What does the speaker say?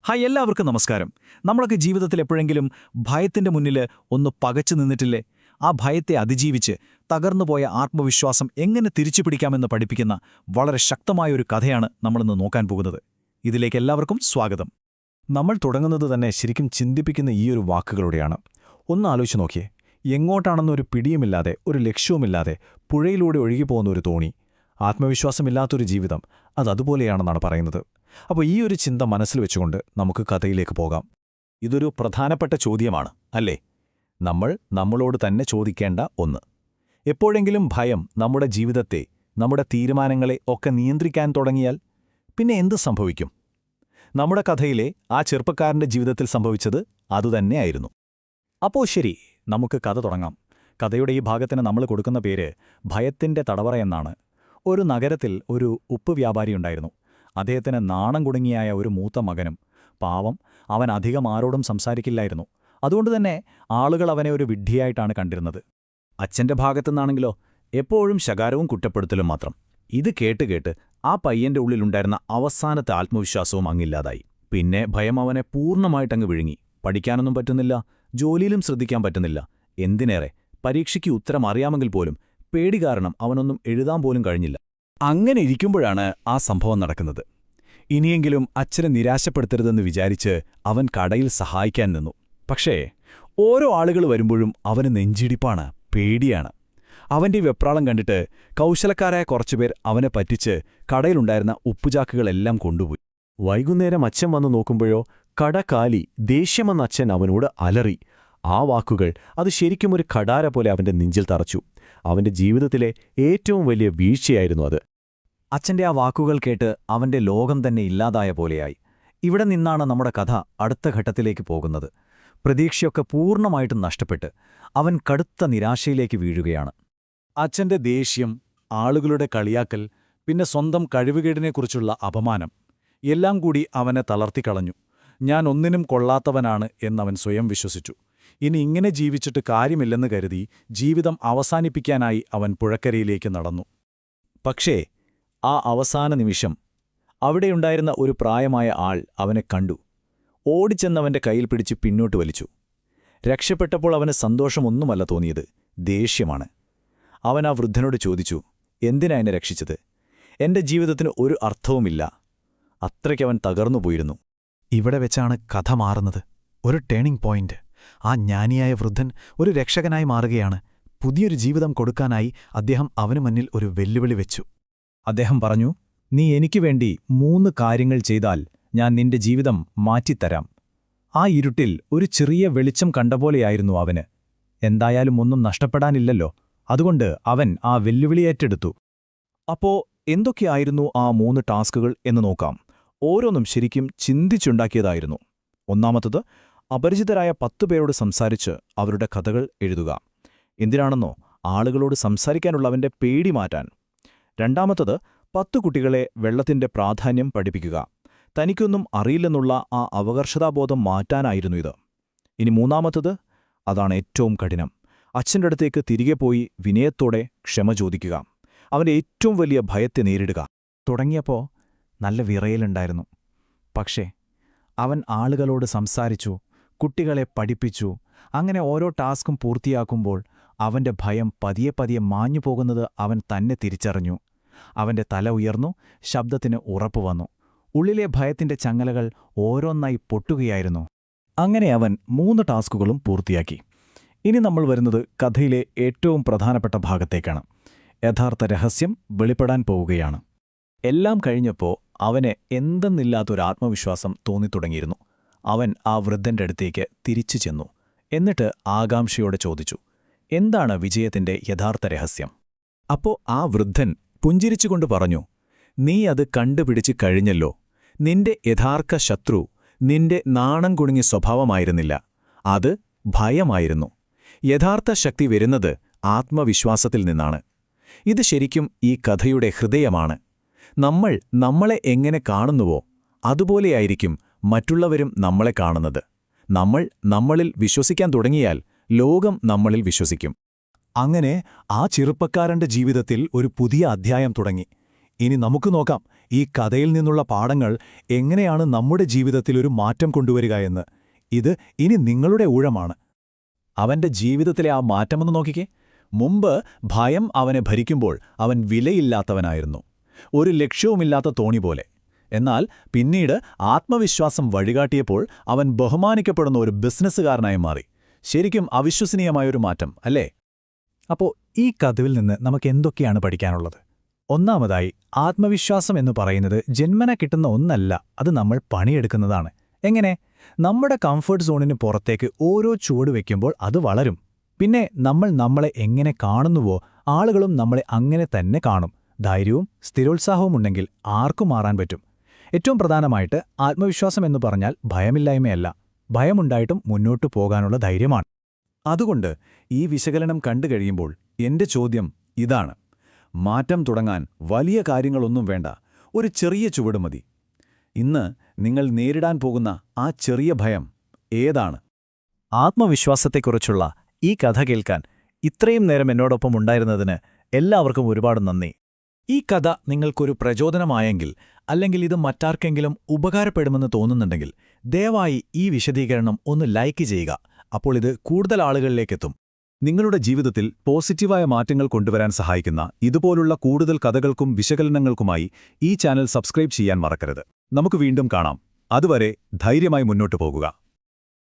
Hi എല്ലാവർക്കും നമസ്കാരം. നമ്മളൊക്കെ ജീവിതത്തിൽ എപ്പോഴെങ്കിലും ഭയത്തിന്റെ മുന്നിൽ ഒന്ന് പകച്ചു നിന്നിട്ടില്ലേ? ആ ഭയത്തെ അതിജീവിച്ച് തകർന്നുപോയ ആത്മവിശ്വാസം എങ്ങനെ തിരിച്ചു പിടിക്കാമെന്ന് പഠിപ്പിക്കുന്ന വളരെ ശക്തമായൊരു കഥയാണ് നമ്മളിന്ന് നോക്കാൻ പോകുന്നത്. ഇതിലേക്ക് എല്ലാവർക്കും സ്വാഗതം. നമ്മൾ തുടങ്ങുന്നത് തന്നെ ശരിക്കും ചിന്തിപ്പിക്കുന്ന ഈയൊരു വാക്കുകളോടെയാണ്. ഒന്ന് ആലോചിച്ച് നോക്കിയേ, എങ്ങോട്ടാണെന്നൊരു പിടിയുമില്ലാതെ, ഒരു ലക്ഷ്യവുമില്ലാതെ പുഴയിലൂടെ ഒഴുകിപ്പോകുന്ന ഒരു തോണി. ആത്മവിശ്വാസമില്ലാത്തൊരു ജീവിതം, അതതുപോലെയാണെന്നാണ് പറയുന്നത്. അപ്പോൾ ഈ ഒരു ചിന്ത മനസ്സിൽ വെച്ചുകൊണ്ട് നമുക്ക് കഥയിലേക്ക് പോകാം. ഇതൊരു പ്രധാനപ്പെട്ട ചോദ്യമാണ്, അല്ലേ? നമ്മളോട് തന്നെ ചോദിക്കേണ്ട ഒന്ന്. എപ്പോഴെങ്കിലും ഭയം നമ്മുടെ ജീവിതത്തെ, നമ്മുടെ തീരുമാനങ്ങളെ ഒക്കെ നിയന്ത്രിക്കാൻ തുടങ്ങിയാൽ പിന്നെ എന്ത് സംഭവിക്കും? നമ്മുടെ കഥയിലെ ആ ചെറുപ്പക്കാരൻ്റെ ജീവിതത്തിൽ സംഭവിച്ചത് അതുതന്നെയായിരുന്നു. അപ്പോൾ ശരി, നമുക്ക് കഥ തുടങ്ങാം. കഥയുടെ ഈ ഭാഗത്തിന് നമ്മൾ കൊടുക്കുന്ന പേര് ഭയത്തിന്റെ തടവറ എന്നാണ്. ഒരു നഗരത്തിൽ ഒരു ഉപ്പ് വ്യാപാരിയുണ്ടായിരുന്നു. അദ്ദേഹത്തിന് നാണം കുടുങ്ങിയായ ഒരു മൂത്ത മകനും. പാവം, അവൻ അധികം ആരോടും സംസാരിക്കില്ലായിരുന്നു. അതുകൊണ്ടുതന്നെ ആളുകൾ അവനെ ഒരു വിഡ്ഢിയായിട്ടാണ് കണ്ടിരുന്നത്. അച്ഛന്റെ ഭാഗത്തുനിന്നാണെങ്കിലോ എപ്പോഴും ശകാരവും കുറ്റപ്പെടുത്തലും മാത്രം. ഇത് കേട്ട് ആ പയ്യന്റെ ഉള്ളിലുണ്ടായിരുന്ന അവസാനത്തെ ആത്മവിശ്വാസവും അങ്ങില്ലാതായി. പിന്നെ ഭയം അവനെ പൂർണ്ണമായിട്ടങ്ങ് വിഴുങ്ങി. പഠിക്കാനൊന്നും പറ്റുന്നില്ല, ജോലിയിലും ശ്രദ്ധിക്കാൻ പറ്റുന്നില്ല. എന്തിനേറെ, പരീക്ഷയ്ക്ക് ഉത്തരം അറിയാമെങ്കിൽ പോലും പേടി കാരണം അവനൊന്നും എഴുതാൻ പോലും കഴിഞ്ഞില്ല. അങ്ങനെ ഇരിക്കുമ്പോഴാണ് ആ സംഭവം നടക്കുന്നത്. ഇനിയെങ്കിലും അച്ഛനെ നിരാശപ്പെടുത്തരുതെന്ന് വിചാരിച്ച് അവൻ കടയിൽ സഹായിക്കാൻ നിന്നു. പക്ഷേ ഓരോ ആളുകൾ വരുമ്പോഴും അവന് നെഞ്ചിടിപ്പാണ്, പേടിയാണ്. അവന്റെ വെപ്രാളം കണ്ടിട്ട് കൗശലക്കാരായ കുറച്ചുപേർ അവനെ പറ്റിച്ച് കടയിലുണ്ടായിരുന്ന ഉപ്പുചാക്കുകളെല്ലാം കൊണ്ടുപോയി. വൈകുന്നേരം അച്ഛൻ വന്നു നോക്കുമ്പോഴോ കട കാലി. ദേഷ്യമെന്ന അച്ഛൻ അവനോട് അലറി. ആ വാക്കുകൾ അത് ശരിക്കും ഒരു കടാര പോലെ അവന്റെ നെഞ്ചിൽ തറച്ചു. അവന്റെ ജീവിതത്തിലെ ഏറ്റവും വലിയ വീഴ്ചയായിരുന്നു അത്. അച്ഛന്റെ ആ വാക്കുകൾ കേട്ട് അവന്റെ ലോകം തന്നെ ഇല്ലാതായ പോലെയായി. ഇവിടെ നിന്നാണ് നമ്മുടെ കഥ അടുത്ത ഘട്ടത്തിലേക്ക് പോകുന്നത്. പ്രതീക്ഷയൊക്കെ പൂർണ്ണമായിട്ടും നഷ്ടപ്പെട്ട് അവൻ കടുത്ത നിരാശയിലേക്ക് വീഴുകയാണ്. അച്ഛന്റെ ദേഷ്യം, ആളുകളുടെ കളിയാക്കൽ, പിന്നെ സ്വന്തം കഴിവുകേടിനെക്കുറിച്ചുള്ള അപമാനം എല്ലാം കൂടി അവനെ തളർത്തിക്കളഞ്ഞു. ഞാൻ ഒന്നിനും കൊള്ളാത്തവനാണ് എന്നവൻ സ്വയം വിശ്വസിച്ചു. ഇനി ഇങ്ങനെ ജീവിച്ചിട്ട് കാര്യമില്ലെന്ന് കരുതി ജീവിതം അവസാനിപ്പിക്കാനായി അവൻ പുഴക്കരയിലേക്ക് നടന്നു. പക്ഷേ ആ അവസാന നിമിഷം അവിടെയുണ്ടായിരുന്ന ഒരു പ്രായമായ ആൾ അവനെ കണ്ടു. ഓടിച്ചെന്നവന്റെ കയ്യിൽ പിടിച്ച് പിന്നോട്ട് വലിച്ചു. രക്ഷപ്പെട്ടപ്പോൾ അവന് സന്തോഷമൊന്നുമല്ല തോന്നിയത്, ദേഷ്യമാണ്. അവൻ ആ വൃദ്ധനോട് ചോദിച്ചു, എന്തിനാ എന്നെ രക്ഷിച്ചത്? എന്റെ ജീവിതത്തിന് ഒരു അർത്ഥവുമില്ല. അത്രയ്ക്കവൻ തകർന്നുപോയിരുന്നു. ഇവിടെ വെച്ചാണ് കഥ മാറുന്നത്. ഒരു ടേണിംഗ് പോയിന്റ്. ആ ജ്ഞാനിയായ വൃദ്ധൻ ഒരു രക്ഷകനായി മാറുകയാണ്. പുതിയൊരു ജീവിതം കൊടുക്കാനായി അദ്ദേഹം അവനു മുന്നിൽ ഒരു വെല്ലുവിളി വെച്ചു. അദ്ദേഹം പറഞ്ഞു, നീ എനിക്കു വേണ്ടി 3 കാര്യങ്ങൾ ചെയ്താൽ ഞാൻ നിന്റെ ജീവിതം മാറ്റിത്തരാം. ആ ഇരുട്ടിൽ ഒരു ചെറിയ വെളിച്ചം കണ്ടപോലെയായിരുന്നു അവന്. എന്തായാലും ഒന്നും നഷ്ടപ്പെടാനില്ലല്ലോ. അതുകൊണ്ട് അവൻ ആ വെല്ലുവിളി ഏറ്റെടുത്തു. അപ്പോ എന്തൊക്കെയായിരുന്നു ആ 3 ടാസ്കുകൾ എന്ന് നോക്കാം. ഓരോന്നും ശരിക്കും ചിന്തിച്ചുണ്ടാക്കിയതായിരുന്നു. ഒന്നാമത്തത്, അപരിചിതരായ 10 പേരോട് സംസാരിച്ച് അവരുടെ കഥകൾ എഴുതുക. എന്തിനാണെന്നോ, ആളുകളോട് സംസാരിക്കാനുള്ളവന്റെ പേടി മാറ്റാൻ. രണ്ടാമത്തത്, 10 കുട്ടികളെ വെള്ളത്തിന്റെ പ്രാധാന്യം പഠിപ്പിക്കുക. തനിക്കൊന്നും അറിയില്ലെന്നുള്ള ആ അവകർഷതാബോധം മാറ്റാനായിരുന്നു ഇത്. ഇനി മൂന്നാമത്തത്, അതാണ് ഏറ്റവും കഠിനം, അച്ഛൻ്റെ അടുത്തേക്ക് തിരികെ പോയി വിനയത്തോടെ ക്ഷമ ചോദിക്കുക. അവന്റെ ഏറ്റവും വലിയ ഭയത്തെ നേരിടുക. തുടങ്ങിയപ്പോൾ നല്ല വിറയലുണ്ടായിരുന്നു. പക്ഷേ അവൻ ആളുകളോട് സംസാരിച്ചു, കുട്ടികളെ പഠിപ്പിച്ചു. അങ്ങനെ ഓരോ ടാസ്കും പൂർത്തിയാക്കുമ്പോൾ അവന്റെ ഭയം പതിയെ പതിയെ മാഞ്ഞു പോകുന്നത് അവൻ തന്നെ തിരിച്ചറിഞ്ഞു. അവന്റെ തല ഉയർന്നു, ശബ്ദത്തിന് ഉറപ്പുവന്നു. ഉള്ളിലെ ഭയത്തിന്റെ ചങ്ങലകൾ ഓരോന്നായി പൊട്ടുകയായിരുന്നു. അങ്ങനെ അവൻ 3 ടാസ്കുകളും പൂർത്തിയാക്കി. ഇനി നമ്മൾ വരുന്നത് കഥയിലെ ഏറ്റവും പ്രധാനപ്പെട്ട ഭാഗത്തേക്കാണ്. യഥാർത്ഥ രഹസ്യം വെളിപ്പെടാൻ പോവുകയാണ്. എല്ലാം കഴിഞ്ഞപ്പോൾ അവന് എന്തെന്നില്ലാത്തൊരാത്മവിശ്വാസം തോന്നിത്തുടങ്ങിയിരുന്നു. അവൻ ആ വൃദ്ധന്റെ അടുത്തേക്ക് തിരിച്ചു ചെന്നു. എന്നിട്ട് ആകാംക്ഷയോടെ ചോദിച്ചു, എന്താണ് വിജയത്തിന്റെ യഥാർത്ഥ രഹസ്യം? അപ്പോ ആ വൃദ്ധൻ പുഞ്ചിരിച്ചുകൊണ്ട് പറഞ്ഞു, നീ അത് കണ്ടുപിടിച്ചു കഴിഞ്ഞല്ലോ. നിന്റെ യഥാർത്ഥ ശത്രു നിന്റെ നാണം കുണുങ്ങിയ സ്വഭാവമായിരുന്നില്ല, അത് ഭയമായിരുന്നു. യഥാർത്ഥ ശക്തി വരുന്നത് ആത്മവിശ്വാസത്തിൽ നിന്നാണ്. ഇത് ശരിക്കും ഈ കഥയുടെ ഹൃദയമാണ്. നമ്മൾ നമ്മളെ എങ്ങനെ കാണുന്നുവോ അതുപോലെയായിരിക്കും മറ്റുള്ളവരും നമ്മളെ കാണുന്നത്. നമ്മൾ നമ്മളിൽ വിശ്വസിക്കാൻ തുടങ്ങിയാൽ ലോകം നമ്മളിൽ വിശ്വസിക്കും. അങ്ങനെ ആ ചെറുപ്പക്കാരന്റെ ജീവിതത്തിൽ ഒരു പുതിയ അധ്യായം തുടങ്ങി. ഇനി നമുക്ക് നോക്കാം ഈ കഥയിൽ നിന്നുള്ള പാഠങ്ങൾ എങ്ങനെയാണ് നമ്മുടെ ജീവിതത്തിൽ ഒരു മാറ്റം കൊണ്ടുവരിക എന്ന്. ഇത് ഇനി നിങ്ങളുടെ ഊഴമാണ്. അവന്റെ ജീവിതത്തിലെ ആ മാറ്റമെന്ന് നോക്കിക്കേ. മുമ്പ് ഭയം അവനെ ഭരിക്കുമ്പോൾ അവൻ വിലയില്ലാത്തവനായിരുന്നു, ഒരു ലക്ഷ്യവുമില്ലാത്ത തോണി പോലെ. എന്നാൽ പിന്നീട് ആത്മവിശ്വാസം വഴികാട്ടിയപ്പോൾ അവൻ ബഹുമാനിക്കപ്പെടുന്ന ഒരു ബിസിനസ്സുകാരനായി മാറി. ശരിക്കും അവിശ്വസനീയമായൊരു മാറ്റം, അല്ലേ? അപ്പോൾ ഈ കഥയിൽ നിന്ന് നമുക്ക് എന്തൊക്കെയാണ് പഠിക്കാനുള്ളത്? ഒന്നാമതായി, ആത്മവിശ്വാസം എന്ന് പറയുന്നത് ജന്മന കിട്ടുന്ന ഒന്നല്ല, അത് നമ്മൾ പണിയെടുക്കുന്നതാണ്. എങ്ങനെ? നമ്മുടെ കംഫർട്ട് സോണിന് പുറത്തേക്ക് ഓരോ ചുവട് വയ്ക്കുമ്പോൾ അത് വളരും. പിന്നെ നമ്മൾ നമ്മളെ എങ്ങനെ കാണുന്നുവോ ആളുകളും നമ്മളെ അങ്ങനെ തന്നെ കാണും. ധൈര്യവും സ്ഥിരോത്സാഹവും ഉണ്ടെങ്കിൽ ആർക്കും മാറാൻ പറ്റും. ഏറ്റവും പ്രധാനമായിട്ട്, ആത്മവിശ്വാസം എന്ന് പറഞ്ഞാൽ ഭയമില്ലായ്മയല്ല, ഭയമുണ്ടായിട്ടും മുന്നോട്ടു പോകാനുള്ള ധൈര്യമാണ്. അതുകൊണ്ട് ഈ വിശകലനം കണ്ടുകഴിയുമ്പോൾ എന്റെ ചോദ്യം ഇതാണ്: മാറ്റം തുടങ്ങാൻ വലിയ കാര്യങ്ങളൊന്നും വേണ്ട, ഒരു ചെറിയ ചുവട് മതി. ഇന്ന് നിങ്ങൾ നേരിടാൻ പോകുന്ന ആ ചെറിയ ഭയം ഏതാണ്? ആത്മവിശ്വാസത്തെക്കുറിച്ചുള്ള ഈ കഥ കേൾക്കാൻ ഇത്രയും നേരം എന്നോടൊപ്പം ഉണ്ടായിരുന്നതിന് എല്ലാവർക്കും ഒരുപാട് നന്ദി. ഈ കഥ നിങ്ങൾക്കൊരു പ്രചോദനമായെങ്കിൽ, അല്ലെങ്കിൽ ഇത് മറ്റാർക്കെങ്കിലും ഉപകാരപ്പെടുമെന്ന് തോന്നുന്നുണ്ടെങ്കിൽ, ദയവായി ഈ വിശദീകരണം ഒന്ന് ലൈക്ക് ചെയ്യുക. അപ്പോൾ ഇത് കൂടുതൽ ആളുകളിലേക്കെത്തും. നിങ്ങളുടെ ജീവിതത്തിൽ പോസിറ്റീവായ മാറ്റങ്ങൾ കൊണ്ടുവരാൻ സഹായിക്കുന്ന ഇതുപോലുള്ള കൂടുതൽ കഥകൾക്കും വിശകലനങ്ങൾക്കുമായി ഈ ചാനൽ സബ്സ്ക്രൈബ് ചെയ്യാൻ മറക്കരുത്. നമുക്ക് വീണ്ടും കാണാം. അതുവരെ ധൈര്യമായി മുന്നോട്ടു പോകുക.